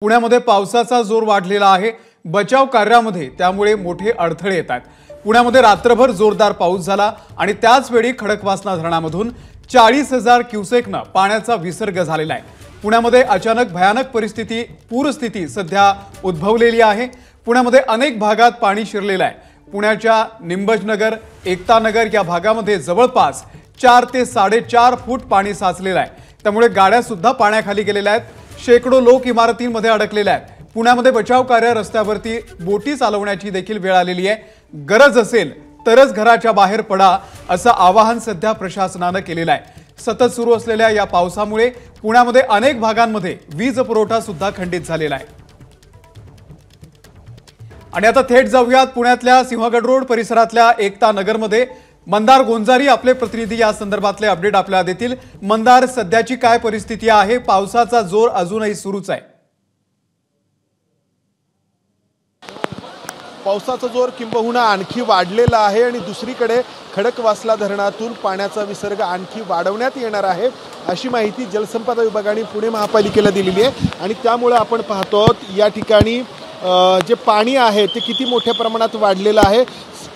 पुण्यामध्ये पावसाचा जोर वाढलेला आहे। बचाव कार्यामध्ये त्यामुळे मोठे अडथळे येतात। पुण्यामध्ये रात्रभर जोरदार पाऊस झाला आणि त्याच वेळी खडकवासला धरणामधून 40,000 क्युसेकने पाण्याचा विसर्ग झालेला आहे। पुण्यामध्ये अचानक भयानक पूरस्थिती सध्या उद्भवलेली आहे। पुण्यामध्ये अनेक भागात पाणी शिरलेलं आहे। पुण्याच्या निंबजनगर, एकतानगर या भागामध्ये जवळपास 4 ते 4.5 फूट पाणी साचलेलं आहे। त्यामुळे गाड्या सुद्धा पाण्याखाली गेलेल्या आहेत। शेकडो लोक इमारतींमध्ये अडकलेले आहेत। पुण्यामध्ये बचाव कार्य, रस्त्यावरती बोटी चालवण्याची देखील वेळ आलेली आहे। गरज असेल तरच घराच्या बाहेर पडा असं आवाहन सध्या प्रशासनाने केलेलं आहे। सतत सुरू असलेल्या या पावसामुळे पुण्यामध्ये अनेक भागांमध्ये वीज पुरवठा सुद्धा खंडित झालेला आहे। आणि आता थेट जाऊयात पुण्यातल्या सिंहगड रोड परिसरातल्या एकता नगरमध्ये। मंदार गोंजारी आपले प्रतिनिधी या संदर्भातले अपडेट आपल्याला देतील। मंदार, सध्याची काय परिस्थिती आहे? पावसाचा जोर अजूनही सुरूच आहे। पावसाचा जोर किंबहुना आणखी वाढलेला आहे आणि दुसरीकडे खडकवासला धरणातून पाण्याचा विसर्ग आणखी वाढवण्यात येणार आहे अशी माहिती जलसंपदा विभागाने पुणे महापालिकेला दिलेली आहे। आणि त्यामुळे आपण पाहतो या ठिकाणी जे पाणी आहे ते किती मोठ्या प्रमाणात वाढलेलं आहे।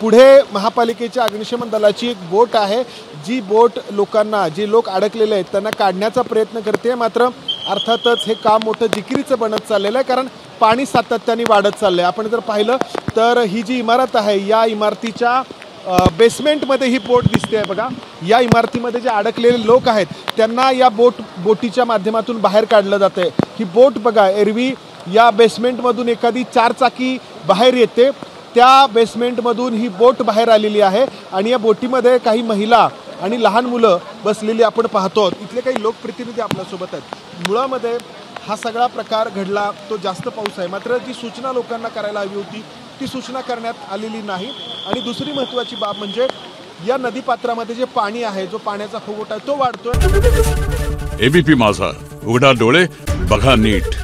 पुढे महापालिकेच्या अग्निशमन दलाची एक बोट आहे, जी बोट लोकांना, जे लोक अडकलेले आहेत त्यांना काढण्याचा प्रयत्न करते। मात्र अर्थातच हे काम मोठं जिकिरीचं बनत चाललेलं आहे, कारण पाणी सातत्याने वाढत चाललंय। आपण जर पाहिलं तर ही जी इमारत आहे या इमारतीच्या बेसमेंटमध्ये ही बोट दिसते बघा। या इमारतीमध्ये जे अडकलेले लोक आहेत त्यांना या बोटीच्या माध्यमातून बाहेर काढलं जातंय। ही बोट बघा, एरवी या बेसमेंटमधून एखादी 4 चाकी बाहेर येते, त्या बेसमेंटमधून ही बोट बाहेर आलेली आहे आणि या बोटीमध्ये काही महिला आणि लहान मुलं बसलेली आपण पाहतो। इथले काही लोकप्रतिनिधी आपल्यासोबत आहेत। मुळामध्ये हा सगळा प्रकार घडला तो जास्त पाऊस आहे, मात्र जी सूचना लोकांना करायला हवी होती ती सूचना करण्यात आलेली नाही। आणि दुसरी महत्त्वाची बाब म्हणजे या नदीपात्रामध्ये जे पाणी आहे, जो पाण्याचा फुगवटा तो वाढतोय। एबीपी माझा, उघडा डोळे बघा नीट।